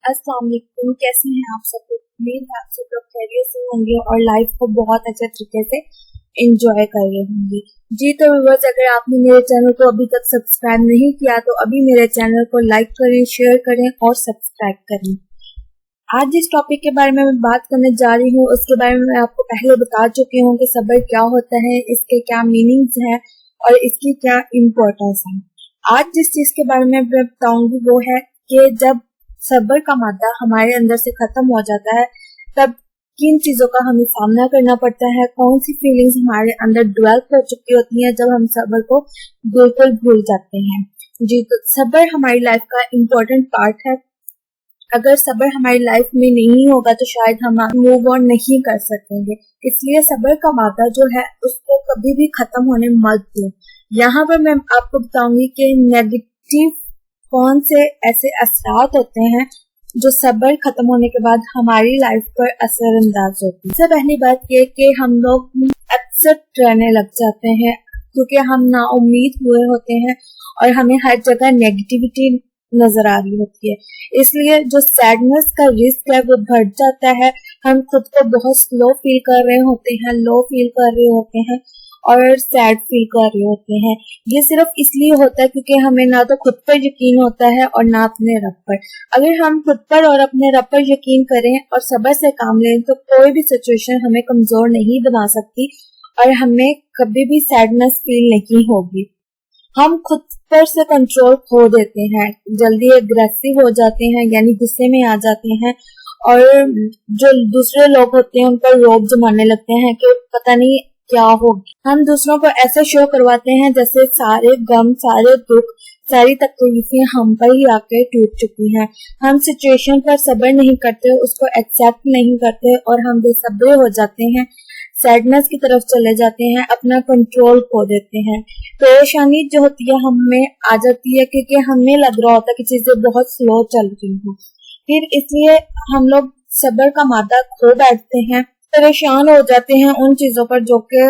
अस्सलाम वालेकुम, कैसे हैं आप सब लोग? उम्मीद है आप सब लोग खैरियत से होंगे और लाइफ को बहुत अच्छे तरीके से एंजॉय कर रहे होंगे। जी तो व्यूअर्स, अगर आपने मेरे चैनल को अभी तक सब्सक्राइब नहीं किया तो अभी मेरे चैनल को लाइक करें, शेयर करें और सब्सक्राइब करें। आज जिस टॉपिक के बारे में मैं बात करने जा रही हूँ उसके बारे में मैं आपको पहले बता चुकी हूँ कि सब्र क्या होता है, इसके क्या मीनिंग्स हैं और इसकी क्या इम्पोर्टेंस है। आज जिस चीज के बारे में मैं बताऊंगी वो है कि जब सब्र का मादा हमारे अंदर से खत्म हो जाता है तब किन चीजों का हमें सामना करना पड़ता है, कौन सी फीलिंग्स हमारे अंदर डेवलप हो चुकी होती हैं जब हम सब्र को बिल्कुल भूल जाते हैं। जी तो सब्र हमारी लाइफ का इम्पोर्टेंट पार्ट है। अगर सब्र हमारी लाइफ में नहीं होगा तो शायद हम मूव ऑन नहीं कर सकेंगे। इसलिए सब्र का मादा जो है उसको कभी भी खत्म होने मत दो। यहाँ पर मैं आपको बताऊंगी कि नेगेटिव कौन से ऐसे असरात होते हैं जो सब्र खत्म होने के बाद हमारी लाइफ पर असरअंदाज होती है। सबसे पहली बात ये कि हम लोग अपसेट रहने लग जाते हैं क्योंकि हम ना उम्मीद हुए होते हैं और हमें हर जगह नेगेटिविटी नजर आ रही होती है। इसलिए जो सैडनेस का रिस्क है वो बढ़ जाता है। हम खुद को बहुत स्लो फील कर रहे होते हैं, लो फील कर रहे होते हैं और सैड फील कर रहे होते हैं। ये सिर्फ इसलिए होता है क्योंकि हमें ना तो खुद पर यकीन होता है और ना अपने रब पर। अगर हम खुद पर और अपने रब पर यकीन करें और सब्र से काम लें तो कोई भी सिचुएशन हमें कमजोर नहीं बना सकती और हमें कभी भी सैडनेस फील नहीं होगी। हम खुद पर से कंट्रोल खो देते हैं, जल्दी एग्रेसिव हो जाते हैं यानी गुस्से में आ जाते हैं और जो दूसरे लोग होते हैं उन पर रौब जमाने लगते हैं कि पता नहीं क्या होगी। हम दूसरों को ऐसे शो करवाते हैं जैसे सारे गम, सारे दुख, सारी तकलीफें हम पर ही आकर टूट चुकी हैं। हम सिचुएशन पर सब्र नहीं करते, उसको एक्सेप्ट नहीं करते और हम बेसब्रे हो जाते हैं, सैडनेस की तरफ चले जाते हैं, अपना कंट्रोल खो देते हैं। परेशानी जो होती है हमें आ जाती है क्योंकि हमें लग रहा होता है कि चीजें बहुत स्लो चल रही हैं। फिर इसलिए हम लोग सब्र का मादा खो बैठते हैं, परेशान हो जाते हैं उन चीजों पर जो कि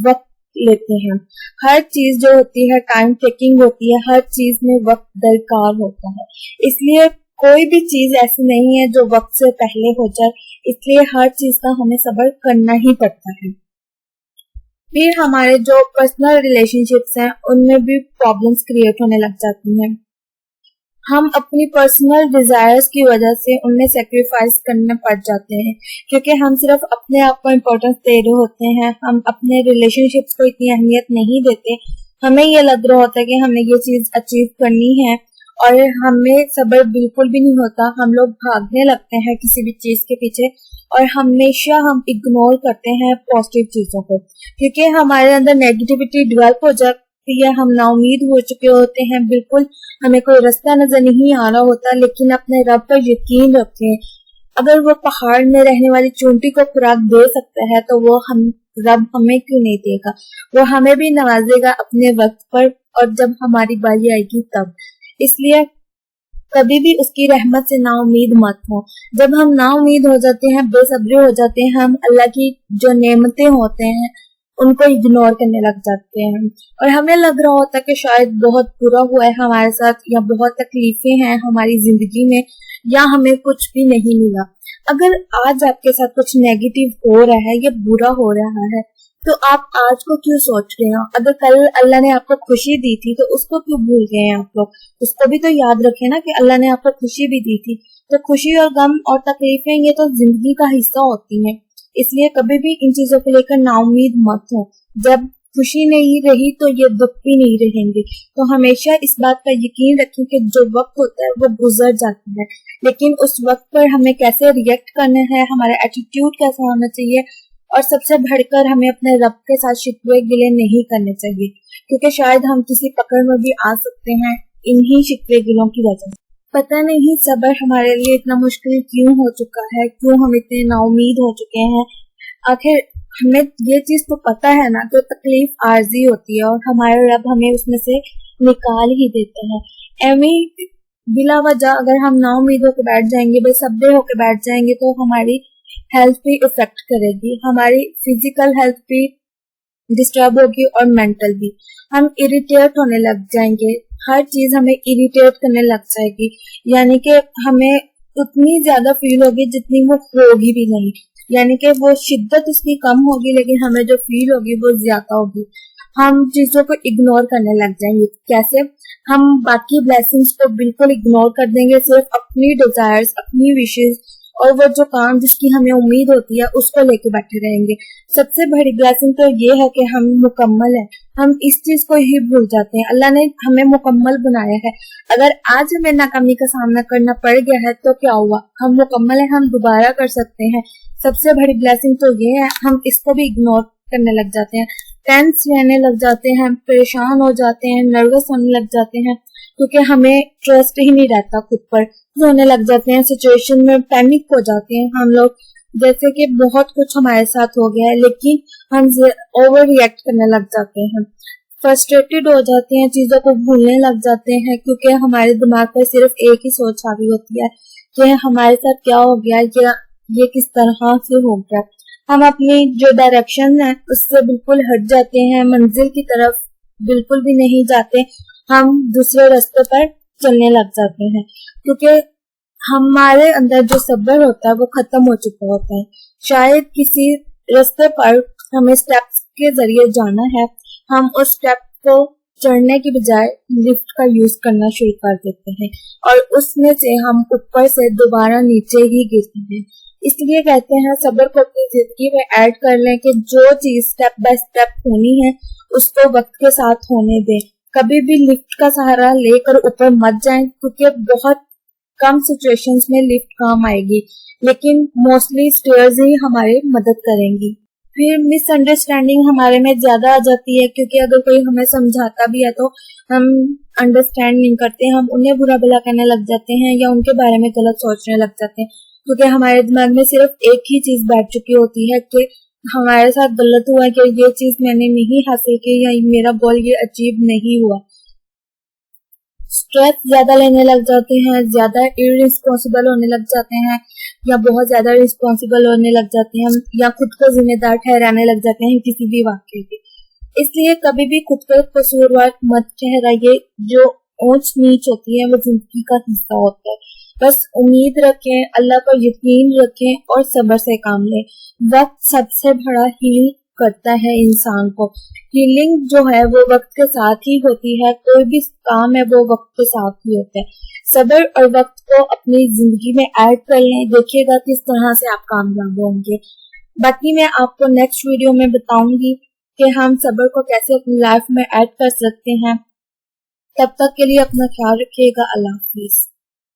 वक्त लेते हैं। हर चीज जो होती है टाइम टेकिंग होती है, हर चीज में वक्त दरकार होता है। इसलिए कोई भी चीज ऐसी नहीं है जो वक्त से पहले हो जाए, इसलिए हर चीज का हमें सब्र करना ही पड़ता है। फिर हमारे जो पर्सनल रिलेशनशिप्स हैं उनमें भी प्रॉब्लम्स क्रिएट होने लग जाती हैं। हम अपनी पर्सनल डिजायर्स की वजह से उनमें सेक्रीफाइस करने पड़ जाते हैं क्योंकि हम सिर्फ अपने आप को इम्पोर्टेंस दे रहे होते हैं, हम अपने रिलेशनशिप्स को इतनी अहमियत नहीं देते। हमें ये लग रहा होता है कि हमें ये चीज अचीव करनी है और हमें सब्र बिल्कुल भी नहीं होता। हम लोग भागने लगते हैं किसी भी चीज के पीछे और हमेशा हम इग्नोर करते हैं पॉजिटिव चीजों को क्योंकि हमारे अंदर नेगेटिविटी डेवलप हो जाती है। हम नाउमीद हो चुके होते हैं, बिल्कुल हमें कोई रास्ता नजर नहीं आ रहा होता, लेकिन अपने रब पर यकीन रखें। अगर वो पहाड़ में रहने वाली चूंटी को खुराक दे सकता है तो वो रब हमें क्यों नहीं देगा। वो हमें भी नवाजेगा अपने वक्त पर और जब हमारी बारी आएगी तब। इसलिए कभी भी उसकी रहमत से नाउमीद मत हो। जब हम नाउमीद हो जाते हैं, बेसब्रे हो जाते हैं, हम अल्लाह की जो नेमतें होते हैं उनको इग्नोर करने लग जाते हैं और हमें लग रहा होता है कि शायद बहुत बुरा हुआ है हमारे साथ या बहुत तकलीफें हैं हमारी जिंदगी में या हमें कुछ भी नहीं मिला। अगर आज आपके साथ कुछ नेगेटिव हो रहा है या बुरा हो रहा है तो आप आज को क्यों सोच रहे हो? अगर कल अल्लाह ने आपको खुशी दी थी तो उसको क्यों भूल गए हैं आप लोग? उसको भी तो याद रखें ना कि अल्लाह ने आपको खुशी भी दी थी। तो खुशी और गम और तकलीफें ये तो जिंदगी का हिस्सा होती हैं, इसलिए कभी भी इन चीजों को लेकर नाउमीद मत हो। जब खुशी नहीं रही तो ये दुख भी नहीं रहेंगे। तो हमेशा इस बात का यकीन रखें कि जो वक्त होता है वो गुजर जाता है, लेकिन उस वक्त पर हमें कैसे रिएक्ट करना है, हमारा एटीट्यूड कैसा होना चाहिए और सबसे बढ़कर हमें अपने रब के साथ शिकवे गिले नहीं करने चाहिए क्योंकि शायद हम किसी पकड़ में भी आ सकते हैं इन्हीं शिकवे गिलों की वजह से। पता नहीं सब्र हमारे लिए इतना मुश्किल क्यों हो चुका है, क्यों हम इतने नाउमीद हो चुके हैं। आखिर हमें ये चीज तो पता है ना कि तकलीफ आर्जी होती है और हमारे रब हमें उसमें से निकाल ही देते हैं। एवं बिला वजह अगर हम नाउमीद होकर बैठ जाएंगे, बेसब्रे होकर बैठ जाएंगे तो हमारी हेल्थ भी इफेक्ट करेगी, हमारी फिजिकल हेल्थ भी डिस्टर्ब होगी और मेंटल भी। हम इरिटेट होने लग जाएंगे, हर चीज हमें इरिटेट करने लग जाएगी, यानी कि हमें उतनी ज्यादा फील होगी जितनी वो होगी भी नहीं, यानी कि वो शिद्दत उसकी कम होगी लेकिन हमें जो फील होगी वो ज्यादा होगी। हम चीजों को इग्नोर करने लग जाएंगे। कैसे? हम बाकी ब्लेसिंग्स को बिल्कुल इग्नोर कर देंगे, सिर्फ अपनी डिजायर्स, अपनी विशेस और वो जो काम जिसकी हमें उम्मीद होती है उसको लेके बैठे रहेंगे। सबसे बड़ी ब्लेसिंग तो ये है कि हम मुकम्मल है, हम इस चीज को ही भूल जाते हैं। अल्लाह ने हमें मुकम्मल बनाया है। अगर आज हमें नाकामी का सामना करना पड़ गया है तो क्या हुआ, हम मुकम्मल है, हम दोबारा कर सकते हैं। सबसे बड़ी ब्लेसिंग तो ये है, हम इसको भी इग्नोर करने लग जाते हैं, टेंस रहने लग जाते हैं, परेशान हो जाते हैं, नर्वस होने लग जाते हैं, क्योंकि हमें ट्रस्ट ही नहीं रहता खुद पर। होने लग जाते हैं, सिचुएशन में पैनिक हो जाते हैं हम लोग, जैसे कि बहुत कुछ हमारे साथ हो गया है, लेकिन हम ओवर रिएक्ट करने लग जाते हैं, फ्रस्ट्रेटेड हो जाते हैं, चीजों को भूलने लग जाते हैं, क्योंकि हमारे दिमाग पर सिर्फ एक ही सोच आ गई होती है कि हमारे साथ क्या हो गया, ये किस तरह से हो गया। हम अपनी जो डायरेक्शन है उससे बिल्कुल हट जाते हैं, मंजिल की तरफ बिल्कुल भी नहीं जाते, हम दूसरे रास्ते पर चलने लग जाते हैं, क्योंकि हमारे अंदर जो सब्र होता है वो खत्म हो चुका होता है। शायद किसी रास्ते पर हमें स्टेप्स के जरिए जाना है, हम उस स्टेप को चढ़ने की बजाय लिफ्ट का यूज करना शुरू कर देते हैं और उसमें से हम ऊपर से दोबारा नीचे ही गिरते हैं। इसलिए कहते हैं सब्र को अपनी जिंदगी में ऐड कर लें कि जो चीज स्टेप बाय स्टेप होनी है उसको वक्त के साथ होने दें। कभी भी लिफ्ट का सहारा लेकर ऊपर मत जाएं, क्योंकि बहुत कम सिचुएशंस में लिफ्ट काम आएगी, लेकिन मोस्टली स्टेयर्स ही हमारी मदद करेंगी। फिर मिसअंडरस्टैंडिंग हमारे में ज्यादा आ जाती है, क्योंकि अगर कोई हमें समझाता भी है तो हम अंडरस्टैंड नहीं करते, हम उन्हें बुरा भला कहने लग जाते हैं या उनके बारे में गलत सोचने लग जाते हैं, क्योंकि हमारे दिमाग में सिर्फ एक ही चीज बैठ चुकी होती है कि हमारे साथ गलत हुआ, कि ये चीज मैंने नहीं हासिल की या मेरा गोल ये अचीव नहीं हुआ। स्ट्रेस ज्यादा लेने लग जाते हैं, ज्यादा इररिस्पॉन्सिबल होने लग जाते हैं या बहुत ज्यादा रिस्पॉन्सिबल होने लग जाते हैं या खुद को जिम्मेदार ठहराने लग जाते हैं किसी भी वाक्य के। इसलिए कभी भी खुद को कसूरवार मत ठहराइए, जो ऊंच नीच होती है वो जिंदगी का हिस्सा होता है। बस उम्मीद रखें, अल्लाह पर यकीन रखें और सब्र से काम लें। वक्त सबसे बड़ा हील करता है इंसान को। हीलिंग जो है वो वक्त के साथ ही होती है, कोई भी काम है वो वक्त के साथ ही होता है। सब्र और वक्त को अपनी जिंदगी में ऐड कर लें, देखिएगा किस तरह से आप कामयाब होंगे। बाकी मैं आपको नेक्स्ट वीडियो में बताऊंगी कि हम सब्र को कैसे अपनी लाइफ में ऐड कर सकते हैं। तब तक के लिए अपना ख्याल रखिएगा। अल्लाह हाफिज।